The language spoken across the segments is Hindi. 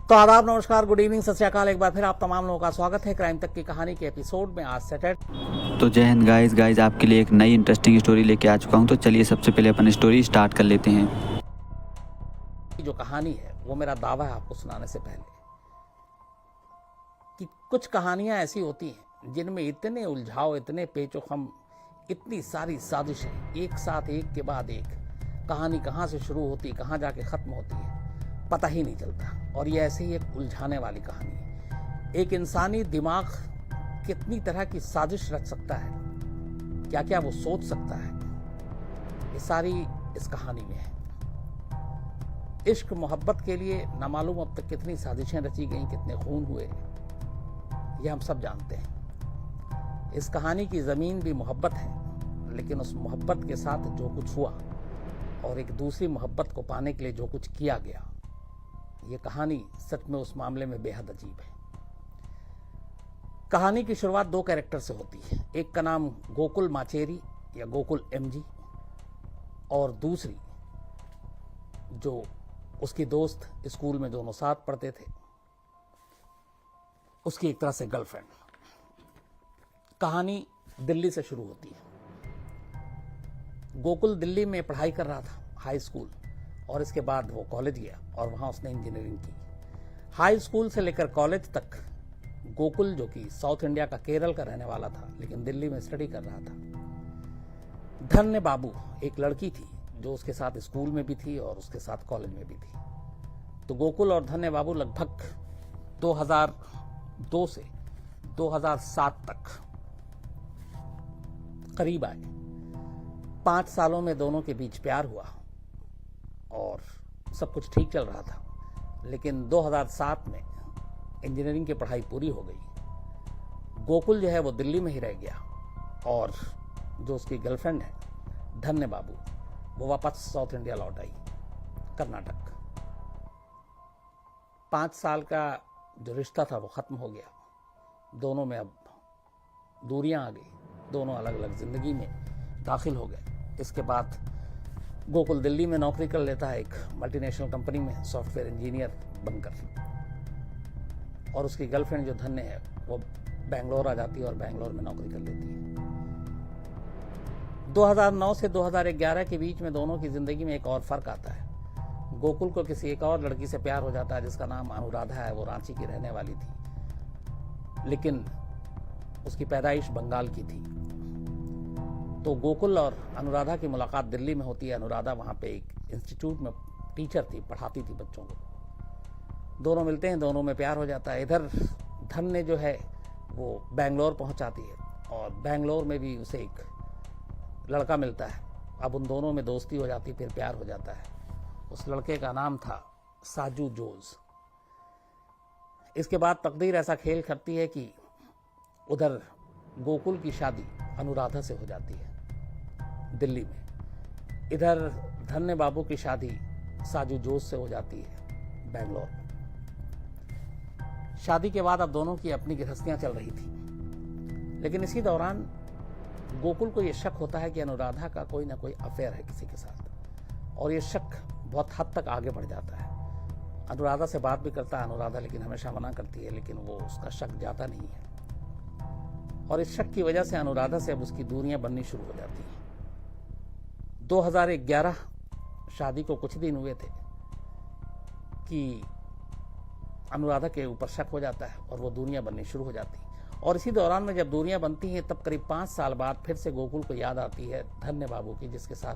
तो आदाब, नमस्कार, गुड इवनिंग, सत श्री अकाल। एक बार फिर आप तमाम लोगों का स्वागत है क्राइम तक की कहानी के एपिसोड में। आज सैटरडे। तो जय हिंद गाइस आपके लिए एक नई इंटरेस्टिंग स्टोरी लेके आ चुका हूँ। तो चलिए सबसे पहले अपन स्टोरी स्टार्ट कर लेते हैं। जो कहानी है वो मेरा दावा है आपको सुनाने से पहले कि कुछ कहानियां ऐसी होती हैं जिनमें इतने उलझाव, इतने पेचोखम, इतनी सारी साजिशें एक साथ एक के बाद एक, कहानी कहाँ से शुरू होती, कहाँ जाके खत्म होती है, पता ही नहीं चलता। और ये ऐसे ही एक उलझाने वाली कहानी है। एक इंसानी दिमाग कितनी तरह की साजिश रच सकता है, क्या क्या वो सोच सकता है, ये सारी इस कहानी में है। इश्क मोहब्बत के लिए ना मालूम अब तक कितनी साजिशें रची गई, कितने खून हुए, ये हम सब जानते हैं। इस कहानी की जमीन भी मोहब्बत है, लेकिन उस मोहब्बत के साथ जो कुछ हुआ और एक दूसरी मोहब्बत को पाने के लिए जो कुछ किया गया, ये कहानी सच में उस मामले में बेहद अजीब है। कहानी की शुरुआत दो कैरेक्टर से होती है। एक का नाम गोकुल माचेरी या गोकुल एमजी, और दूसरी जो उसकी दोस्त, स्कूल में दोनों साथ पढ़ते थे, उसकी एक तरह से गर्लफ्रेंड। कहानी दिल्ली से शुरू होती है। गोकुल दिल्ली में पढ़ाई कर रहा था, हाई स्कूल, और इसके बाद वो कॉलेज गया और वहां उसने इंजीनियरिंग की। हाई स्कूल से लेकर कॉलेज तक गोकुल, जो कि साउथ इंडिया का केरल का रहने वाला था लेकिन दिल्ली में स्टडी कर रहा था। धन्य बाबू एक लड़की थी जो उसके साथ स्कूल में भी थी और उसके साथ कॉलेज में भी थी। तो गोकुल और धन्य बाबू लगभग 2002 से 2007 तक करीब आए। 5 सालों में दोनों के बीच प्यार हुआ और सब कुछ ठीक चल रहा था। लेकिन 2007 में इंजीनियरिंग की पढ़ाई पूरी हो गई। गोकुल जो है वो दिल्ली में ही रह गया और जो उसकी गर्लफ्रेंड है धन्य बाबू, वो वापस साउथ इंडिया लौट आई, कर्नाटक। 5 साल का जो रिश्ता था वो खत्म हो गया। दोनों में अब दूरियां आ गई, दोनों अलग अलग जिंदगी में दाखिल हो गए। इसके बाद गोकुल दिल्ली में नौकरी कर लेता है एक मल्टीनेशनल कंपनी में सॉफ्टवेयर इंजीनियर बनकर, और उसकी गर्लफ्रेंड जो धन्य है वो बेंगलोर आ जाती है और बेंगलोर में नौकरी कर लेती है। 2009 से 2011 के बीच में दोनों की जिंदगी में एक और फर्क आता है। गोकुल को किसी एक और लड़की से प्यार हो जाता है जिसका नाम अनुराधा है। वो रांची की रहने वाली थी, लेकिन उसकी पैदाइश बंगाल की थी। तो गोकुल और अनुराधा की मुलाकात दिल्ली में होती है। अनुराधा वहाँ पे एक इंस्टीट्यूट में टीचर थी, पढ़ाती थी बच्चों को। दोनों मिलते हैं, दोनों में प्यार हो जाता है। इधर धन्य जो है वो बेंगलोर पहुँच जाती है और बेंगलोर में भी उसे एक लड़का मिलता है। अब उन दोनों में दोस्ती हो जाती, फिर प्यार हो जाता है। उस लड़के का नाम था साजू जोज। इसके बाद तकदीर ऐसा खेल करती है कि उधर गोकुल की शादी अनुराधा से हो जाती है दिल्ली में। इधर धन्य बाबू की शादी साजू जोज से हो जाती है बेंगलोर में। शादी के बाद अब दोनों की अपनी गृहस्थियां चल रही थी, लेकिन इसी दौरान गोकुल को यह शक होता है कि अनुराधा का कोई ना कोई अफेयर है किसी के साथ, और ये शक बहुत हद तक आगे बढ़ जाता है। अनुराधा से बात भी करता है अनुराधा, लेकिन हमेशा मना करती है, लेकिन वो उसका शक जाता नहीं है। और इस शक की वजह से अनुराधा से अब उसकी दूरियां बननी शुरू हो जाती हैं। 2011 शादी को कुछ दिन हुए थे कि अनुराधा के ऊपर शक हो जाता है और वो दूरियां बननी शुरू हो जाती हैं। और इसी दौरान में जब दूरियां बनती हैं तब करीब 5 साल बाद फिर से गोकुल को याद आती है धन्य बाबू की, जिसके साथ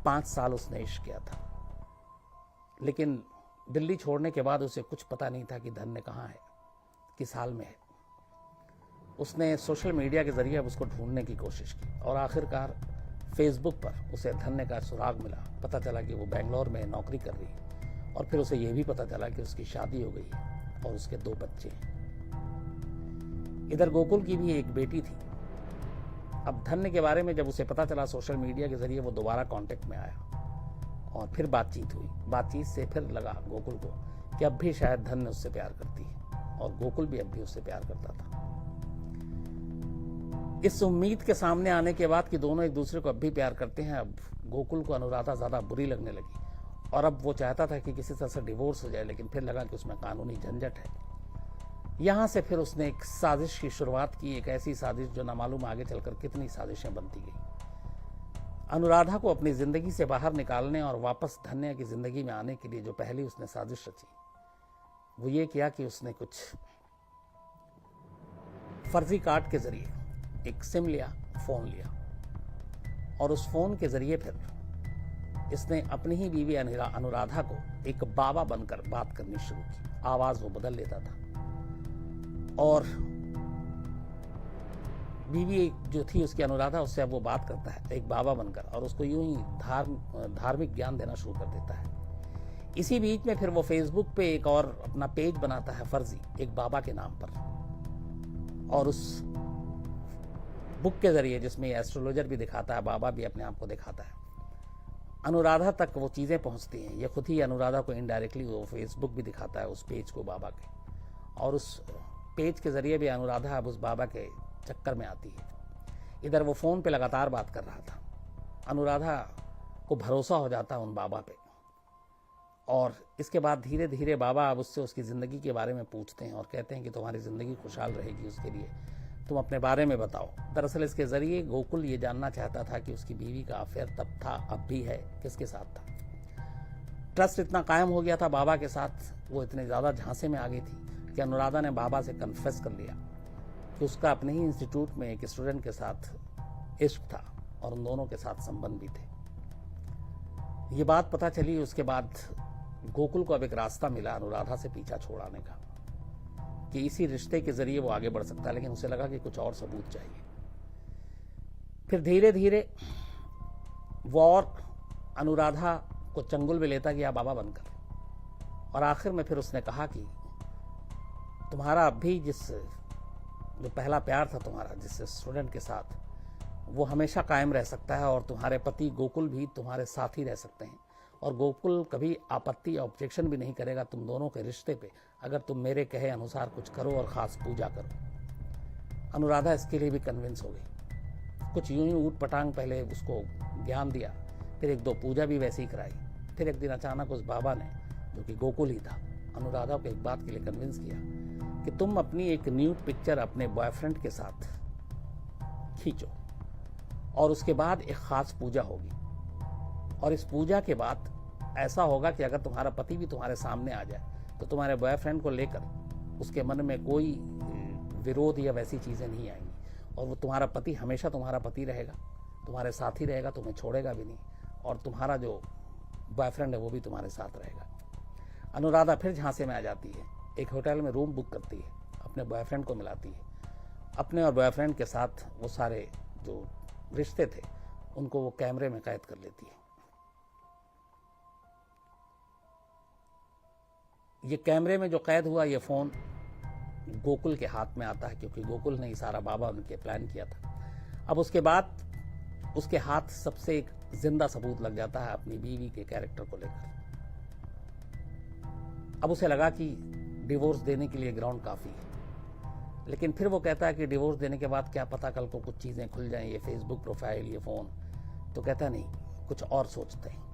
5 साल उसने इश्क किया था। लेकिन दिल्ली छोड़ने के बाद उसे कुछ पता नहीं था कि धन्य कहाँ है, किस हाल में है। उसने सोशल मीडिया के जरिए उसको ढूंढने की कोशिश की और आखिरकार फेसबुक पर उसे धन्य का सुराग मिला। पता चला कि वो बेंगलोर में नौकरी कर रही है, और फिर उसे यह भी पता चला कि उसकी शादी हो गई है और उसके 2 बच्चे हैं। इधर गोकुल की भी एक बेटी थी। अब धन्य के बारे में जब उसे पता चला सोशल मीडिया के जरिए, वो दोबारा कांटेक्ट में आया और फिर बातचीत हुई। बातचीत से फिर लगा गोकुल को कि अब भी शायद धन्य उससे प्यार करती है और गोकुल भी अब भी उससे प्यार करता था। इस उम्मीद के सामने आने के बाद कि दोनों एक दूसरे को अब भी प्यार करते हैं, अब गोकुल को अनुराधा ज्यादा बुरी लगने लगी और अब वो चाहता था कि किसी तरह से डिवोर्स हो जाए, लेकिन फिर लगा कि उसमें कानूनी झंझट है। यहां से फिर उसने एक साजिश की शुरुआत की, एक ऐसी साजिश जो ना मालूम आगे चलकर कितनी साजिशें बनती गई। अनुराधा को अपनी जिंदगी से बाहर निकालने और वापस धन्या की जिंदगी में आने के लिए जो पहली उसने साजिश रची, वो ये किया कि उसने कुछ फर्जी कार्ड के जरिए एक सिम लिया, फोन लिया, और उस फोन के जरिए फिर इसने अपनी ही बीवी अनुराधा को एक बाबा बनकर बात करनी शुरू की। आवाज वो बदल लेता था और बीवी जो थी उसकी अनुराधा, उससे अब वो बात करता है एक बाबा बनकर, और उसको यूं ही धार्मिक ज्ञान देना शुरू कर देता है। इसी बीच में फिर वो फेसबुक पे एक और अपना पेज बनाता है फर्जी, एक बाबा के नाम पर, और उस बुक के जरिए जिसमें एस्ट्रोलॉजर भी दिखाता है, बाबा भी अपने आप को दिखाता है, अनुराधा तक वो चीजें पहुंचती हैं। ये खुद ही अनुराधा को इनडायरेक्टली वो फेसबुक भी दिखाता है उस पेज को बाबा के, और उस पेज के जरिए भी अनुराधा अब उस बाबा के चक्कर में आती है। इधर वो फोन पे लगातार बात कर रहा था, अनुराधा को भरोसा हो जाता है उन बाबा पे, और इसके बाद धीरे धीरे बाबा अब उससे उसकी जिंदगी के बारे में पूछते हैं और कहते हैं कि तुम्हारी जिंदगी खुशहाल रहेगी, उसके लिए तुम अपने बारे में बताओ। दरअसल इसके जरिए गोकुल ये जानना चाहता था कि उसकी बीवी का अफेयर तब था, अब भी है, किसके साथ था। ट्रस्ट इतना कायम हो गया था बाबा के साथ, वो इतने ज्यादा झांसे में आ गई थी कि अनुराधा ने बाबा से कन्फेस कर लिया कि उसका अपने ही इंस्टीट्यूट में एक स्टूडेंट के साथ इश्क था और उन दोनों के साथ संबंध भी थे। ये बात पता चली, उसके बाद गोकुल को अब एक रास्ता मिला अनुराधा से पीछा छोड़ाने का, कि इसी रिश्ते के जरिए वो आगे बढ़ सकता है, लेकिन उसे लगा कि कुछ और सबूत चाहिए। फिर धीरे धीरे वो और अनुराधा को चंगुल में लेता गया बाबा बनकर, और आखिर में फिर उसने कहा कि तुम्हारा अब भी जो पहला प्यार था तुम्हारा जिस स्टूडेंट के साथ, वो हमेशा कायम रह सकता है, और तुम्हारे पति गोकुल भी तुम्हारे साथ ही रह सकते हैं, और गोकुल कभी आपत्ति या ऑब्जेक्शन भी नहीं करेगा तुम दोनों के रिश्ते पे, अगर तुम मेरे कहे अनुसार कुछ करो और खास पूजा करो। अनुराधा इसके लिए भी कन्विंस हो गई। कुछ यूं ही ऊट पटांग पहले उसको ज्ञान दिया, फिर एक दो पूजा भी वैसे ही कराई। फिर एक दिन अचानक उस बाबा ने, जो कि गोकुल ही था, अनुराधा को एक बात के लिए कन्विंस किया कि तुम अपनी एक न्यूड पिक्चर अपने बॉयफ्रेंड के साथ खींचो, और उसके बाद एक खास पूजा होगी, और इस पूजा के बाद ऐसा होगा कि अगर तुम्हारा पति भी तुम्हारे सामने आ जाए तो तुम्हारे बॉयफ्रेंड को लेकर उसके मन में कोई विरोध या वैसी चीजें नहीं आएंगी, और वो तुम्हारा पति हमेशा तुम्हारा पति रहेगा, तुम्हारे साथ ही रहेगा, तुम्हें छोड़ेगा भी नहीं, और तुम्हारा जो बॉयफ्रेंड है वो भी तुम्हारे साथ रहेगा। अनुराधा फिर झांसे में आ जाती है, एक होटल में रूम बुक करती है, अपने बॉयफ्रेंड को मिलाती है, अपने और बॉयफ्रेंड के साथ वो सारे जो रिश्ते थे उनको वो कैमरे में कैद कर लेती है। ये कैमरे में जो कैद हुआ ये फोन गोकुल के हाथ में आता है, क्योंकि गोकुल ने इशारा बाबा उनके प्लान किया था। अब उसके बाद उसके हाथ सबसे एक जिंदा सबूत लग जाता है अपनी बीवी के कैरेक्टर को लेकर। अब उसे लगा कि डिवोर्स देने के लिए ग्राउंड काफी है, लेकिन फिर वो कहता है कि डिवोर्स देने के बाद क्या पता कल को कुछ चीजें खुल जाएं, ये फेसबुक प्रोफाइल, ये फोन, तो कहता नहीं, कुछ और सोचते हैं।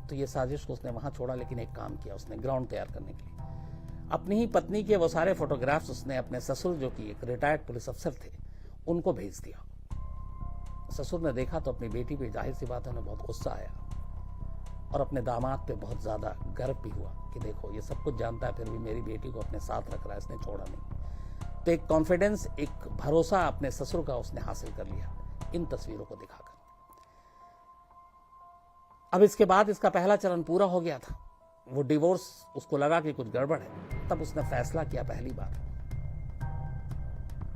तो ये साजिश को उसने वहां छोड़ा, लेकिन एक काम किया उसने ग्राउंड तैयार करने के लिए। अपनी ही पत्नी के वो सारे फोटोग्राफ्स उसने अपने ससुर, जो कि एक रिटायर्ड पुलिस अफसर थे, उनको भेज दिया। ससुर ने देखा तो अपनी बेटी पे जाहिर सी बात है उन्हें बहुत गुस्सा आया, और अपने दामाद पे बहुत ज्यादा गर्व भी हुआ कि देखो ये सब कुछ जानता है फिर भी मेरी बेटी को अपने साथ रख रहा है, इसने छोड़ा नहीं। तो एक कॉन्फिडेंस, एक भरोसा अपने ससुर का उसने हासिल कर लिया इन तस्वीरों को दिखाकर। अब इसके बाद इसका पहला चरण पूरा हो गया था, वो डिवोर्स, उसको लगा कि कुछ गड़बड़ है, तब उसने फैसला किया पहली बार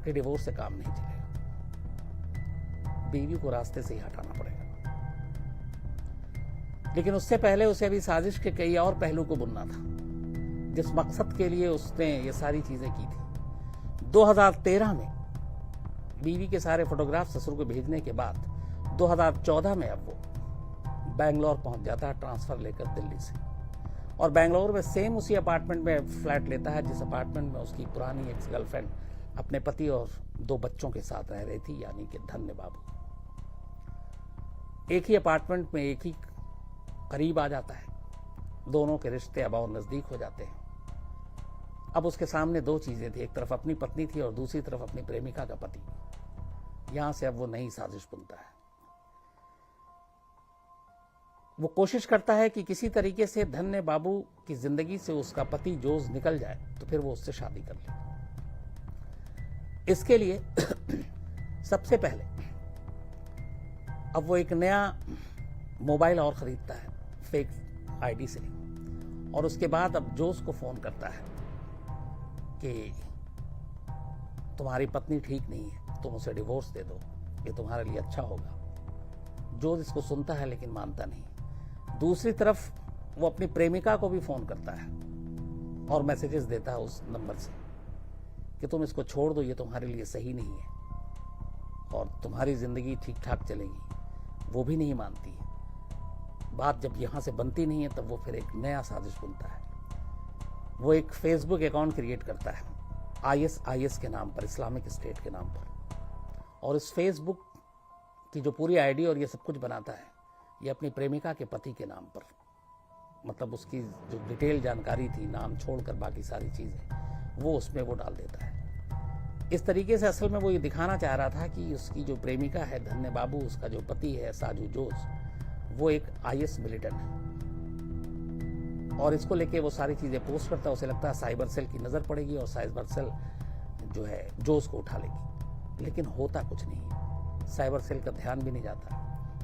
कि डिवोर्स से काम नहीं चलेगा, बीवी को रास्ते से ही हटाना पड़ेगा। लेकिन उससे पहले उसे अभी साजिश के कई और पहलू को बुनना था, जिस मकसद के लिए उसने ये सारी चीजें की थी। 2013 में बीवी के सारे फोटोग्राफ ससुर को भेजने के बाद 2014 में अब वो बैंगलोर पहुंच जाता है ट्रांसफर लेकर दिल्ली से, और बैंगलोर में सेम उसी अपार्टमेंट में फ्लैट लेता है जिस अपार्टमेंट में उसकी पुरानी एक्स गर्लफ्रेंड अपने पति और 2 बच्चों के साथ रह रही थी, यानी कि धन्य बाबू। एक ही अपार्टमेंट में, एक ही करीब आ जाता है, दोनों के रिश्ते अब और नजदीक हो जाते हैं। अब उसके सामने दो चीजें थी, एक तरफ अपनी पत्नी थी और दूसरी तरफ अपनी प्रेमिका का पति। यहां से अब वो नई साजिश बुनता है। वो कोशिश करता है कि किसी तरीके से धन्य बाबू की जिंदगी से उसका पति जोज निकल जाए तो फिर वो उससे शादी कर ले। इसके लिए सबसे पहले अब वो एक नया मोबाइल और खरीदता है फेक आईडी से, और उसके बाद अब जोश को फोन करता है कि तुम्हारी पत्नी ठीक नहीं है, तुम उसे डिवोर्स दे दो, ये तुम्हारे लिए अच्छा होगा। जोश इसको सुनता है लेकिन मानता नहीं। दूसरी तरफ वो अपनी प्रेमिका को भी फोन करता है और मैसेजेस देता है उस नंबर से कि तुम इसको छोड़ दो, ये तुम्हारे लिए सही नहीं है और तुम्हारी जिंदगी ठीक ठाक चलेगी। वो भी नहीं मानती है। बात जब यहां से बनती नहीं है तब वो फिर एक नया साजिश बुनता है। वो एक फेसबुक अकाउंट क्रिएट करता है IS के नाम पर, इस्लामिक स्टेट के नाम पर, और इस फेसबुक की जो पूरी आईडी और ये सब कुछ बनाता है ये अपनी प्रेमिका के पति के नाम पर, मतलब उसकी जो डिटेल जानकारी थी, नाम छोड़कर बाकी सारी चीजें, वो उसमें वो डाल देता है। इस तरीके से असल में वो ये दिखाना चाह रहा था कि उसकी जो प्रेमिका है धन्य बाबू, उसका जो पति है साजू जोश, वो एक IS मिलिटेंट है और इसको लेके वो सारी चीजें पोस्ट करता है। उसे लगता है साइबर सेल की नजर पड़ेगी और साइबर सेल जो है जोश को उठा लेगी, लेकिन होता कुछ नहीं है। साइबर सेल का ध्यान भी नहीं जाता,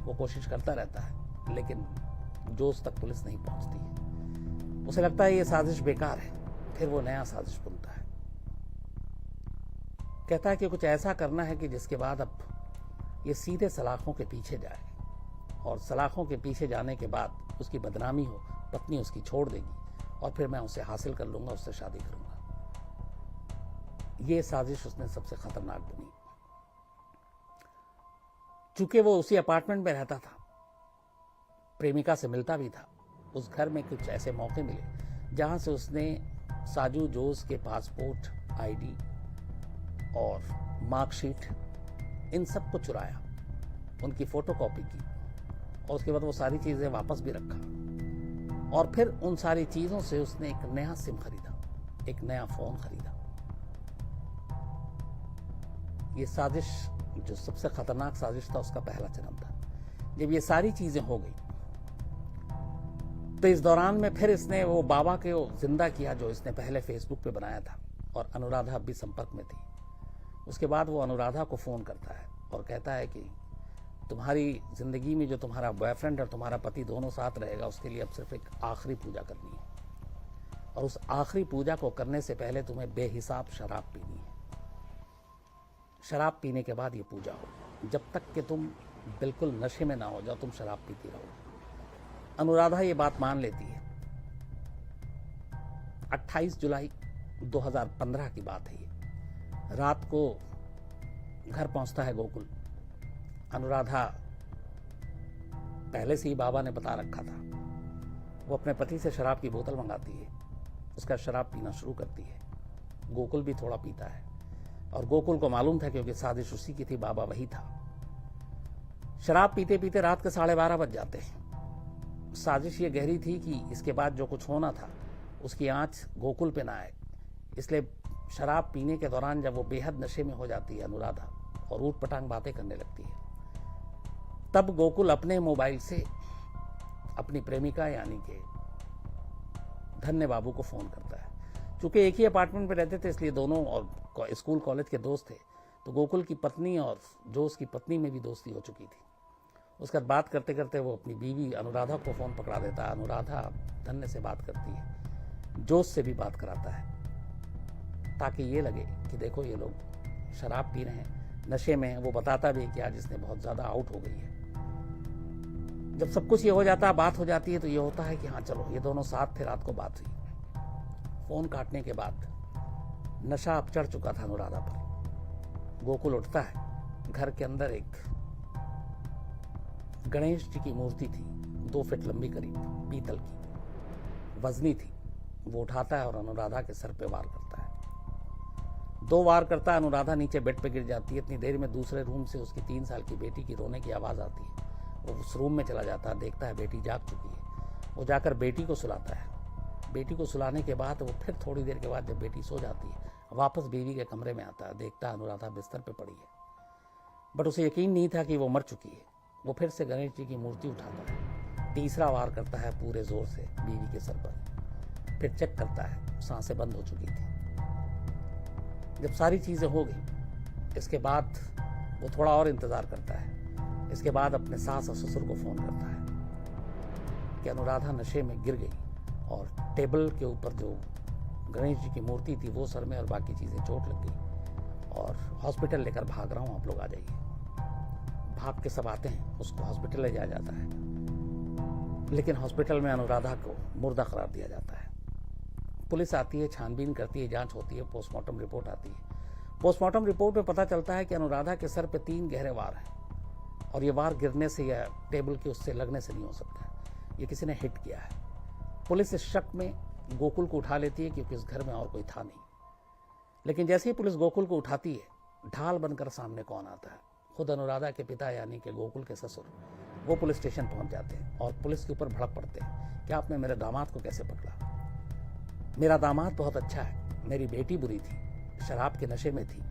वो कोशिश करता रहता है लेकिन जोश तक पुलिस नहीं पहुंचती है। उसे लगता है ये साजिश बेकार है, फिर वो नया साजिश बुनता है। कहता है कि कुछ ऐसा करना है कि जिसके बाद अब ये सीधे सलाखों के पीछे जाए और सलाखों के पीछे जाने के बाद उसकी बदनामी हो, पत्नी उसकी छोड़ देगी और फिर मैं उसे हासिल कर लूंगा, उससे शादी करूंगा। ये साजिश उसने सबसे खतरनाक बुनी। चूंकि वो उसी अपार्टमेंट में रहता था, प्रेमिका से मिलता भी था, उस घर में कुछ ऐसे मौके मिले जहां से उसने साजू जोश के पासपोर्ट, आईडी और मार्कशीट, इन सब को चुराया, उनकी फोटोकॉपी की और उसके बाद वो सारी चीजें वापस भी रखा और फिर उन सारी चीजों से उसने एक नया सिम खरीदा, एक नया फोन खरीदा। ये साजिश जो सबसे खतरनाक साजिश था उसका पहला चरण था। जब ये सारी चीजें हो गई तो इस दौरान में फिर इसने वो बाबा के जिंदा किया जो इसने पहले फेसबुक पे बनाया था, और अनुराधा भी संपर्क में थी। उसके बाद वो अनुराधा को फोन करता है और कहता है कि तुम्हारी जिंदगी में जो तुम्हारा बॉयफ्रेंड और तुम्हारा पति दोनों साथ रहेगा, उसके लिए अब सिर्फ एक आखिरी पूजा करनी है और उस आखिरी पूजा को करने से पहले तुम्हें बेहिसाब शराब पीनी है। शराब पीने के बाद ये पूजा हो, जब तक कि तुम बिल्कुल नशे में ना हो जाओ तुम शराब पीती रहो। अनुराधा ये बात मान लेती है। 28 जुलाई 2015 की बात है ये। रात को घर पहुंचता है गोकुल। अनुराधा पहले से ही बाबा ने बता रखा था। वो अपने पति से शराब की बोतल मंगाती है, उसका शराब पीना शुरू करती है। गोकुल भी थोड़ा पीता है और गोकुल को मालूम था क्योंकि साजिश उसी की थी, बाबा वही था। शराब पीते पीते रात के 12:30 बज जाते हैं। साजिश ये गहरी थी कि इसके बाद जो कुछ होना था उसकी आंच गोकुल पे ना आए, इसलिए शराब पीने के दौरान जब वो बेहद नशे में हो जाती है अनुराधा और ऊट पटांग बातें करने लगती है, तब गोकुल अपने मोबाइल से अपनी प्रेमिका यानी कि धन्य बाबू को फोन करता है। चूंकि एक ही अपार्टमेंट में रहते थे इसलिए दोनों और स्कूल कॉलेज के दोस्त थे, तो गोकुल की पत्नी और जोश की पत्नी में भी दोस्ती हो चुकी थी। उसके बाद बात करते करते वो अपनी बीवी अनुराधा को फोन पकड़ा देता है। अनुराधा धन्य से बात करती है, जोश से भी बात कराता है, ताकि ये लगे कि देखो ये लोग शराब पी रहे हैं, नशे में हैं। वो बताता भी है कि आज इसने बहुत ज्यादा आउट हो गई है। जब सब कुछ ये हो जाता है, बात हो जाती है, तो ये होता है कि हाँ चलो ये दोनों साथ थे, रात को बात हुई। फोन काटने के बाद नशा अब चढ़ चुका था अनुराधा पर। गोकुल उठता है। घर के अंदर एक गणेश जी की मूर्ति थी, 2 फीट लंबी करीब, पीतल की, वजनी थी। वो उठाता है और अनुराधा के सर पे वार करता है। 2 वार करता है, अनुराधा नीचे बेड पे गिर जाती है। इतनी देर में दूसरे रूम से उसकी 3 साल की बेटी की रोने की आवाज आती है। वो उस रूम में चला जाता है, देखता है बेटी जाग चुकी है। वो जाकर बेटी को सुलाता है। बेटी को सुलाने के बाद वो फिर थोड़ी देर के बाद जब बेटी सो जाती है वापस बीवी के कमरे में आता है, देखता है अनुराधा बिस्तर पे पड़ी है, बट उसे यकीन नहीं था कि वो मर चुकी है। वो फिर से गणेश जी की मूर्ति उठाता है, तीसरा वार करता है पूरे जोर से बीवी के सर पर, फिर चेक करता है सांसें बंद हो चुकी थी। जब सारी चीज़ें हो गई इसके बाद वो थोड़ा और इंतज़ार करता है। इसके बाद अपने सास और ससुर को फ़ोन करता है कि अनुराधा नशे में गिर गई और टेबल के ऊपर जो गणेश जी की मूर्ति थी वो सर में और बाकी चीज़ें चोट लग गई और हॉस्पिटल लेकर भाग रहा हूँ, आप लोग आ जाइए। भाग के सब आते हैं, उसको हॉस्पिटल ले जाया जाता है, लेकिन हॉस्पिटल में अनुराधा को मुर्दा करार दिया जाता है। पुलिस आती है, छानबीन करती है, जांच होती है, पोस्टमार्टम रिपोर्ट आती है। पोस्टमार्टम रिपोर्ट में पता चलता है कि अनुराधा के सर पे 3 गहरे वार हैं और ये वार गिरने से या टेबल के उससे लगने से नहीं हो सकता, ये किसी ने हिट किया है। पुलिस इस शक में गोकुल को उठा लेती है क्योंकि उस घर में और कोई था नहीं। लेकिन जैसे ही पुलिस गोकुल को उठाती है, ढाल बनकर सामने कौन आता है? खुद अनुराधा के पिता यानी कि गोकुल के ससुर। वो पुलिस स्टेशन पहुंच जाते हैं और पुलिस के ऊपर भड़क पड़ते हैं कि आपने मेरे दामाद को कैसे पकड़ा? मेरा दामाद बहुत अच्छा है, मेरी बेटी बुरी थी, शराब के नशे में थी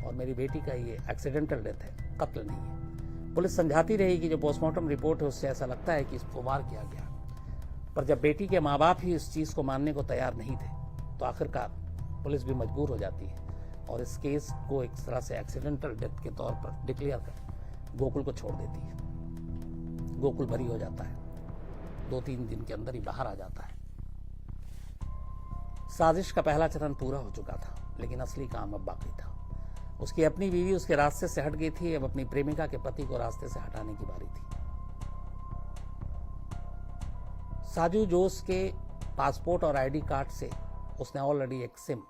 और मेरी बेटी का ये एक्सीडेंटल डेथ है, कत्ल नहीं है। पुलिस समझाती रही कि जो पोस्टमार्टम रिपोर्ट है उससे ऐसा लगता है कि इसको वार किया गया, पर जब बेटी के माँ बाप ही इस चीज़ को मानने को तैयार नहीं थे तो आखिरकार पुलिस भी मजबूर हो जाती है और इस केस को एक तरह से एक्सीडेंटल डेथ के तौर पर डिक्लेयर कर गोकुल को छोड़ देती है। गोकुल बरी हो जाता है, 2-3 दिन के अंदर ही बाहर आ जाता है। साजिश का पहला चरण पूरा हो चुका था, लेकिन असली काम अब बाकी था। उसकी अपनी बीवी उसके रास्ते से हट गई थी, अब अपनी प्रेमिका के पति को रास्ते से हटाने की बारी थी। साजू जोश के पासपोर्ट और आईडी कार्ड से उसने ऑलरेडी एक सिम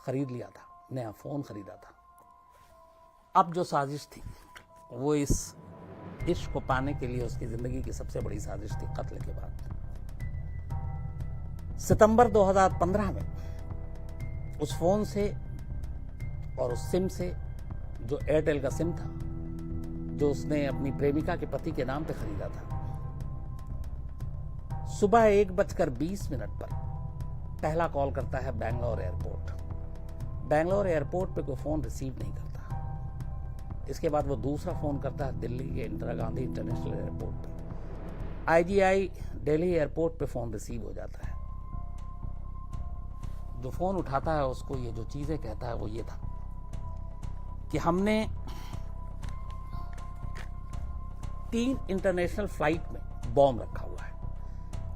खरीद लिया था, नया फोन खरीदा था। अब जो साजिश थी वो इस इश्क को पाने के लिए उसकी जिंदगी की सबसे बड़ी साजिश थी कत्ल के बाद। सितंबर 2015 में उस फोन से और उस सिम से, जो एयरटेल का सिम था, जो उसने अपनी प्रेमिका के पति के नाम पे खरीदा था, सुबह 1:20 पर पहला कॉल करता है बैंगलोर एयरपोर्ट। बैंगलोर एयरपोर्ट पे कोई फोन रिसीव नहीं करता। इसके बाद वो दूसरा फोन करता है दिल्ली के इंदिरा गांधी इंटरनेशनल एयरपोर्ट पे। IGI दिल्ली एयरपोर्ट पे फोन रिसीव हो जाता है। जो फोन उठाता है उसको ये जो चीजें कहता है वो ये था कि हमने 3 इंटरनेशनल फ्लाइट में बॉम्ब रखा हुआ है।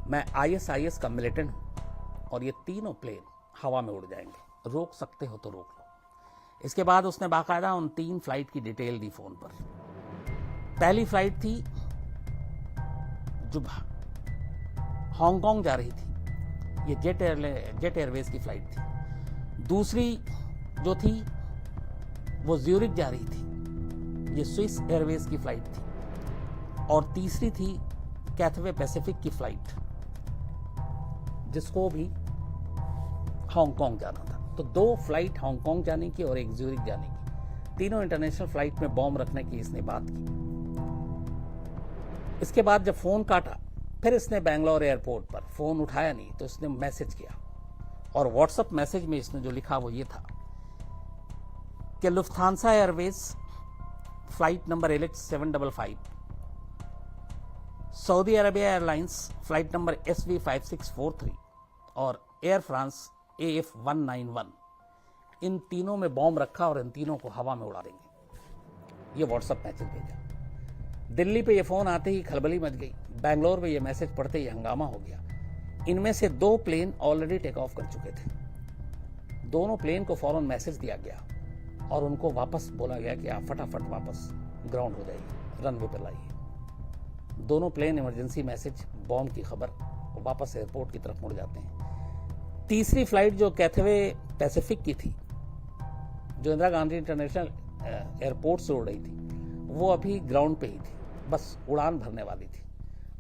मैं ISIS का मिलिटेंट हूं और ये तीनों प्लेन हवा में उड़ जाएंगे, रोक सकते हो तो रोक लो। इसके बाद उसने बाकायदा उन 3 फ्लाइट की डिटेल दी फोन पर। पहली फ्लाइट थी जो हांगकांग जा रही थी, ये जेट एयरवेज की फ्लाइट थी। दूसरी जो थी वो ज्यूरिक जा रही थी, ये स्विस एयरवेज की फ्लाइट थी। और तीसरी थी कैथवे पैसिफिक की फ्लाइट, जिसको भी हांगकांग जाना था। तो 2 फ्लाइट हांगकांग जाने की और एक ज्यूरिक जाने की, तीनों इंटरनेशनल फ्लाइट में बॉम्ब रखने की इसने बात की। इसके बाद जब फोन काटा, फिर इसने बैंगलोर एयरपोर्ट पर फोन उठाया नहीं तो इसने मैसेज किया, और व्हाट्सएप मैसेज में इसने जो लिखा वो ये था कि Lufthansa Airways flight number LH755, Saudi Arabia airlines flight number SV5643 और एयर फ्रांस AF191, इन तीनों में बॉम्ब रखा और इन तीनों को हवा में उड़ा देंगे। ये व्हाट्सएप मैसेज भेजा। दिल्ली पे ये फोन आते ही खलबली मच गई, बैंगलोर में ये मैसेज पढ़ते ही हंगामा हो गया। इनमें से 2 प्लेन ऑलरेडी टेक ऑफ कर चुके थे। दोनों प्लेन को फौरन मैसेज दिया गया और उनको वापस बोला गया कि आप फटाफट वापस ग्राउंड हो जाइए, रनवे पर लाइए। दोनों प्लेन इमरजेंसी मैसेज, बॉम्ब की खबर, वापस एयरपोर्ट की तरफ मुड़ जाते हैं। तीसरी फ्लाइट जो कैथवे पैसिफिक की थी, जो इंदिरा गांधी इंटरनेशनल एयरपोर्ट से उड़ रही थी, वो अभी ग्राउंड पे ही थी, बस उड़ान भरने वाली थी।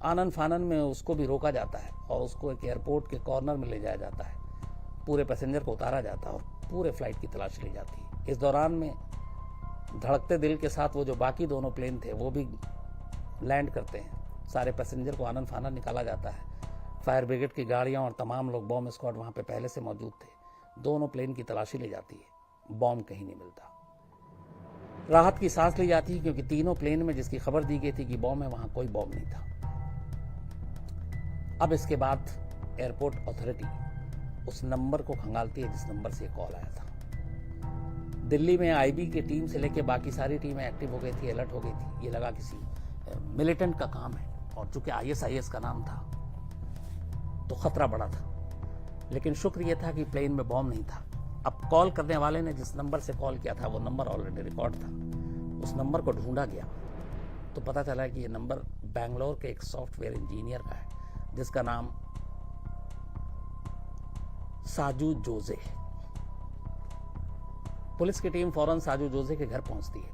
आनन फानन में उसको भी रोका जाता है और उसको एक एयरपोर्ट के कॉर्नर में ले जाया जाता है। पूरे पैसेंजर को उतारा जाता है और पूरे फ्लाइट की तलाश ली जाती है। इस दौरान में धड़कते दिल के साथ वो जो बाकी दोनों प्लेन थे वो भी लैंड करते हैं। सारे पैसेंजर को आनन फानन निकाला जाता है फायर ब्रिगेड की गाड़ियां और तमाम लोग, बॉम्ब स्क्वाड वहां पे पहले से मौजूद थे। दोनों प्लेन की तलाशी ली जाती है, बॉम्ब कहीं नहीं मिलता। राहत की सांस ली जाती है क्योंकि तीनों प्लेन में जिसकी खबर दी गई थी कि बॉम्ब है, वहां कोई बॉम्ब नहीं था। अब इसके बाद एयरपोर्ट अथॉरिटी उस नंबर को खंगालती है जिस नंबर से कॉल आया था। दिल्ली में आईबी की टीम से लेकर बाकी सारी टीमें एक्टिव हो गई थी, अलर्ट हो गई थी। ये लगा किसी मिलिटेंट का काम है, और चूंकि आईएसआईएस का नाम था तो खतरा बड़ा था। लेकिन शुक्र यह था कि प्लेन में बॉम्ब नहीं था। अब कॉल करने वाले ने जिस नंबर से कॉल किया था वो नंबर ऑलरेडी रिकॉर्ड था। उस नंबर को ढूंढा गया तो पता चला कि ये नंबर बैंगलोर के एक सॉफ्टवेयर इंजीनियर का है जिसका नाम साजू जोजे। पुलिस की टीम फौरन साजू जोजे के घर पहुंचती है,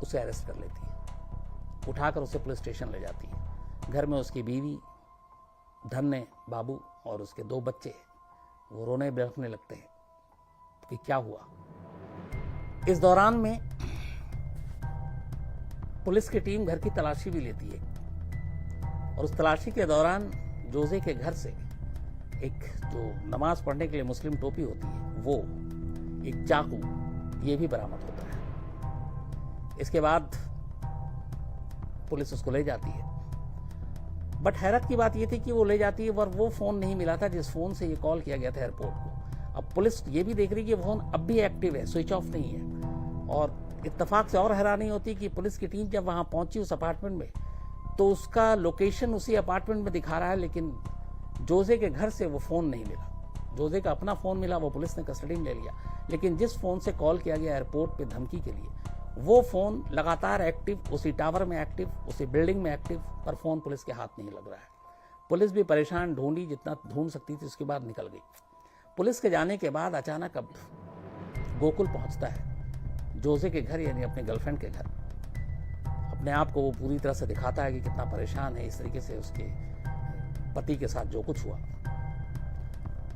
उसे अरेस्ट कर लेती है, उठाकर उसे पुलिस स्टेशन ले जाती है। घर में उसकी बीवी, धन्य बाबू और उसके 2 बच्चे, वो रोने बिलखने लगते हैं कि क्या हुआ। इस दौरान में पुलिस की टीम घर की तलाशी भी लेती है, और उस तलाशी के दौरान जोजे के घर से एक जो नमाज पढ़ने के लिए मुस्लिम टोपी होती है, वो एक चाकू, ये भी बरामद होता है। इसके बाद पुलिस उसको ले जाती है। बट हैरत की बात यह थी कि वो ले जाती है और वो फोन नहीं मिला था जिस फोन से ये कॉल किया गया था एयरपोर्ट को। अब पुलिस ये भी देख रही है कि फोन अब भी एक्टिव है, स्विच ऑफ नहीं है। और इत्तेफाक से और हैरानी होती कि पुलिस की टीम जब वहां पहुंची उस अपार्टमेंट में, तो उसका लोकेशन उसी अपार्टमेंट में दिखा रहा है, लेकिन जोजे के घर से वो फोन नहीं मिला। जोजे का अपना फोन मिला, वो पुलिस ने कस्टडी में ले लिया, लेकिन जिस फोन से कॉल किया गया एयरपोर्ट पे धमकी के लिए, वो फोन लगातार एक्टिव, उसी टावर में एक्टिव, उसी बिल्डिंग में एक्टिव, पर फोन पुलिस के हाथ नहीं लग रहा है। पुलिस भी परेशान, ढूंढी जितना ढूंढ सकती थी, उसके बाद निकल गई। पुलिस के जाने के बाद अचानक अब गोकुल पहुंचता है जोजे के घर, यानी अपने गर्लफ्रेंड के घर। अपने आप को वो पूरी तरह से दिखाता है कि कितना परेशान है, इस तरीके से उसके पति के साथ जो कुछ हुआ।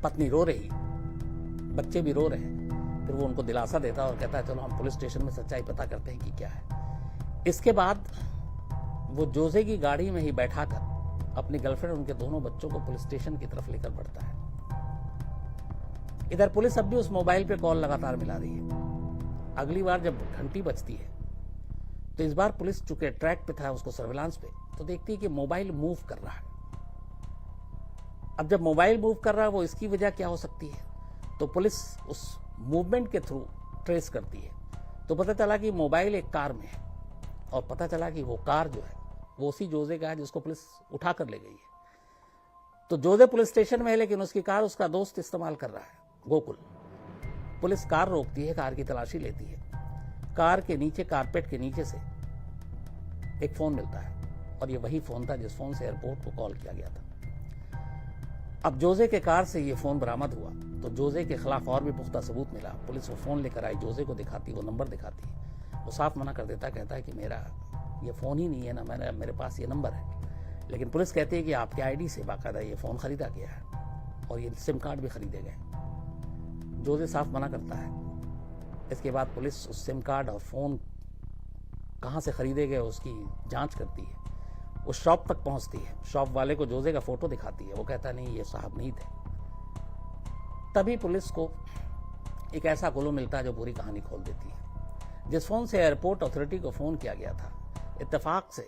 पत्नी रो रही, बच्चे भी रो रहे हैं। फिर वो उनको दिलासा देता है और कहता है चलो हम पुलिस स्टेशन में सच्चाई पता करते हैं कि क्या है। इसके बाद वो जोजे की गाड़ी में ही बैठाकर अपनी गर्लफ्रेंड और उनके दोनों बच्चों को पुलिस स्टेशन की तरफ लेकर बढ़ता है। इधर पुलिस अब भी उस मोबाइल पे कॉल लगातार मिला रही है। अगली बार जब घंटी बजती है तो इस बार पुलिस चूंकि ट्रैक पे था, उसको सर्विलांस पे, तो देखती है कि मोबाइल मूव कर रहा है। अब जब मोबाइल मूव कर रहा है, वो इसकी वजह क्या हो सकती है, तो पुलिस उस मूवमेंट के थ्रू ट्रेस करती है। तो पता चला कि मोबाइल एक कार में है, और पता चला कि वो कार जो है वो उसी जोजे का है जिसको पुलिस उठा कर ले गई है। तो जोजे पुलिस स्टेशन में है, लेकिन उसकी कार उसका दोस्त इस्तेमाल कर रहा है, गोकुल। पुलिस कार रोकती है, कार की तलाशी लेती है। कार के नीचे, कारपेट के नीचे से एक फोन मिलता है, और ये वही फोन था जिस फोन से एयरपोर्ट को कॉल किया गया था। अब जोजे के कार से ये फोन बरामद हुआ, तो जोजे के खिलाफ और भी पुख्ता सबूत मिला। पुलिस वो फोन लेकर आई, जोजे को दिखाती, वो नंबर दिखाती, वो साफ मना कर देता, कहता है कि मेरा ये फोन ही नहीं है ना, मेरे पास ये नंबर है। लेकिन पुलिस कहती है कि आपके आईडी से बाकायदा ये फोन खरीदा गया है, और ये सिम कार्ड भी खरीदे गए। जोजे साफ मना करता है। इसके बाद पुलिस उस सिम कार्ड और फोन कहाँ से खरीदे गए उसकी जांच करती है। उस शॉप तक पहुंचती है, शॉप वाले को जोजे का फोटो दिखाती है, वो कहता नहीं ये साहब नहीं थे। तभी पुलिस को एक ऐसा क्लू मिलता है जो पूरी कहानी खोल देती है। जिस फोन से एयरपोर्ट अथॉरिटी को फोन किया गया था, इत्तेफाक से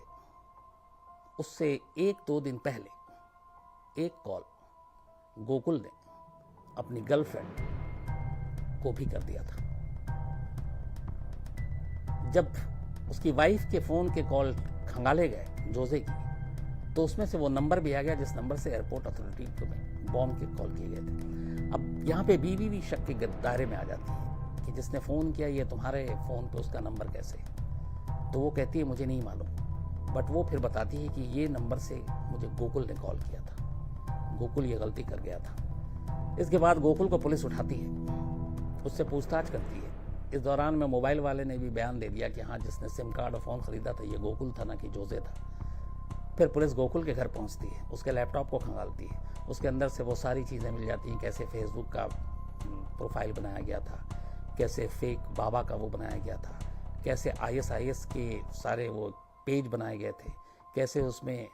उससे 1-2 दिन पहले एक कॉल गोकुल ने अपनी गर्लफ्रेंड को भी कर दिया था। जब उसकी वाइफ के फोन के कॉल खंगाले गए जोजे की, तो उसमें से वो नंबर भी आ गया जिस नंबर से एयरपोर्ट अथॉरिटी को बॉम्ब के कॉल किए गए थे। अब यहाँ पे बीवी भी शक के दायरे में आ जाती है कि जिसने फोन किया ये तुम्हारे फोन पे उसका नंबर कैसे, तो वो कहती है मुझे नहीं मालूम। बट वो फिर बताती है कि ये नंबर से मुझे गोकुल ने कॉल किया था, गोकुल ये गलती कर गया था। इसके बाद गोकुल को पुलिस उठाती है, उससे पूछताछ करती है। इस दौरान में मोबाइल वाले ने भी बयान दे दिया कि हाँ, जिसने सिम कार्ड और फोन खरीदा था ये गोकुल था, ना कि जोजे था। फिर पुलिस गोकुल के घर पहुंचती है, उसके लैपटॉप को खंगालती है। उसके अंदर से वो सारी चीज़ें मिल जाती हैं, कैसे फेसबुक का प्रोफाइल बनाया गया था, कैसे फेक बाबा का वो बनाया गया था, कैसे ISIS के सारे वो पेज बनाए गए थे, कैसे उसमें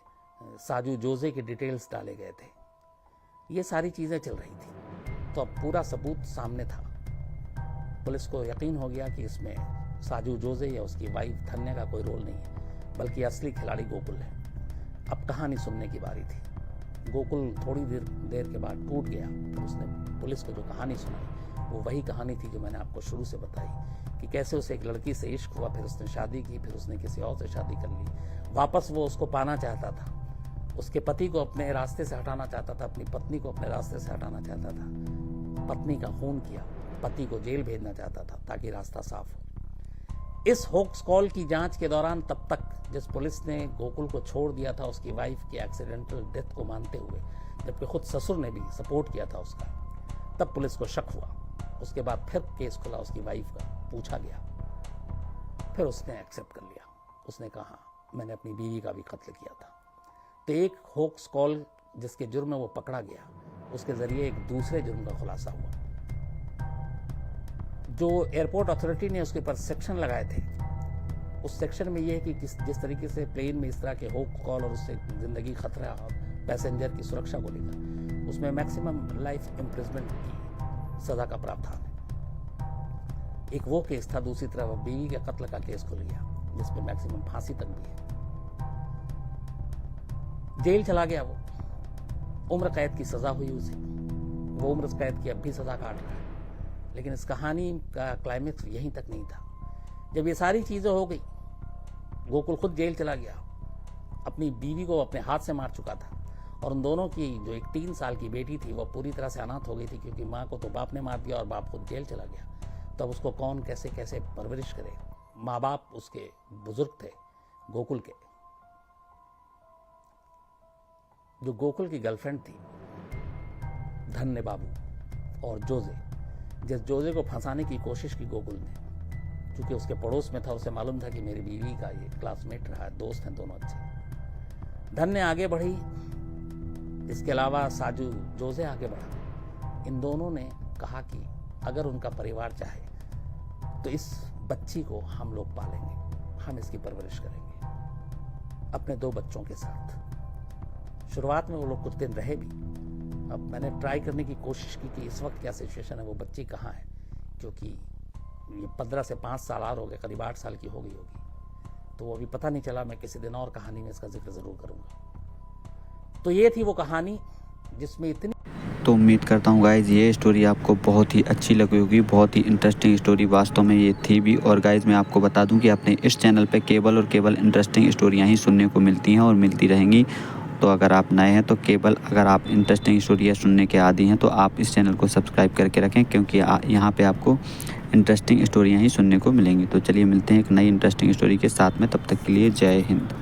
साजू जोजे के डिटेल्स डाले गए थे। ये सारी चीज़ें चल रही थी। तो अब पूरा सबूत सामने था। पुलिस को यकीन हो गया कि इसमें साजू जोजे या उसकी वाइफ धन्य का कोई रोल नहीं है, बल्कि असली खिलाड़ी गोकुल है। अब कहानी सुनने की बारी थी। गोकुल थोड़ी देर के बाद टूट गया। तो उसने पुलिस को जो कहानी सुनाई वो वही कहानी थी जो मैंने आपको शुरू से बताई कि कैसे उसे एक लड़की से इश्क हुआ, फिर उसने शादी की, फिर उसने किसी और से शादी कर ली। वापस वो उसको पाना चाहता था, उसके पति को अपने रास्ते से हटाना चाहता था, अपनी पत्नी को अपने रास्ते से हटाना चाहता था। पत्नी का खून किया, पति को जेल भेजना चाहता था ताकि रास्ता साफ हो। इस होक्स कॉल की जांच के दौरान तब तक जिस पुलिस ने गोकुल को छोड़ दिया था उसकी वाइफ की एक्सीडेंटल डेथ को मानते हुए, जबकि खुद ससुर ने भी सपोर्ट किया था उसका, तब पुलिस को शक हुआ। उसके बाद फिर केस खुला, उसकी वाइफ का पूछा गया, फिर उसने एक्सेप्ट कर लिया। उसने कहा मैंने अपनी बीवी का भी कत्ल किया था। तो एक होक्स कॉल जिसके जुर्म में वो पकड़ा गया, उसके जरिए एक दूसरे जुर्म का खुलासा हुआ। जो एयरपोर्ट अथॉरिटी ने उसके ऊपर सेक्शन लगाए थे, उस सेक्शन में ये है कि जिस तरीके से प्लेन में इस तरह के होक कॉल और उससे जिंदगी खतरा और पैसेंजर की सुरक्षा को लेकर, उसमें मैक्सिमम लाइफ इम्प्रिजमेंट की सजा का प्रावधान है। एक वो केस था, दूसरी तरफ बीवी के कत्ल का केस खुल गया जिसमें मैक्सिमम फांसी तक भी है। जेल चला गया वो, उम्र कैद की सजा हुई उसे, वो उम्र कैद की अब भी सजा काट रहा है। लेकिन इस कहानी का क्लाइमेक्स यहीं तक नहीं था। जब ये सारी चीजें हो गई, गोकुल खुद जेल चला गया, अपनी बीवी को अपने हाथ से मार चुका था, और उन दोनों की जो एक 3 साल की बेटी थी वो पूरी तरह से अनाथ हो गई थी, क्योंकि माँ को तो बाप ने मार दिया और बाप खुद जेल चला गया। तब उसको कौन कैसे कैसे परवरिश करे। माँ बाप उसके बुजुर्ग थे गोकुल के। जो गोकुल की गर्लफ्रेंड थी धन्य बाबू और जोजे, जिस जोजे को फंसाने की कोशिश की गोकुल ने, क्योंकि उसके पड़ोस में था, उसे मालूम था कि मेरी बीवी का ये क्लासमेट रहा है, दोस्त हैं दोनों अच्छे। धन्य आगे बढ़ी, इसके अलावा साजू जोजे आगे बढ़ा। इन दोनों ने कहा कि अगर उनका परिवार चाहे तो इस बच्ची को हम लोग पालेंगे, हम इसकी परवरिश करेंगे अपने 2 बच्चों के साथ। शुरुआत में वो लोग कुछ दिन रहे भी। अब मैंने ट्राई करने की कोशिश की कि इस वक्त क्या सिचुएशन है, वो बच्ची कहाँ है, क्योंकि ये 15 से 5 साल और हो गए, करीब 8 साल की हो गई होगी, तो वो अभी पता नहीं चला। मैं किसी दिन और कहानी में इसका जिक्र जरूर करूंगा। तो ये थी वो कहानी जिसमें इतनी। तो उम्मीद करता हूँ गाइज़ ये स्टोरी आपको बहुत ही अच्छी लगी होगी, बहुत ही इंटरेस्टिंग स्टोरी वास्तव में ये थी भी। और गाइज़ मैं आपको बता दूं कि अपने इस चैनल पे केवल और केवल इंटरेस्टिंग स्टोरियाँ ही सुनने को मिलती हैं और मिलती रहेंगी। तो अगर आप नए हैं तो केवल अगर आप इंटरेस्टिंग स्टोरियाँ सुनने के आदी हैं तो आप इस चैनल को सब्सक्राइब करके रखें, क्योंकि यहाँ पे आपको इंटरेस्टिंग स्टोरियाँ ही सुनने को मिलेंगी। तो चलिए मिलते हैं एक नई इंटरेस्टिंग स्टोरी के साथ में, तब तक के लिए जय हिंद।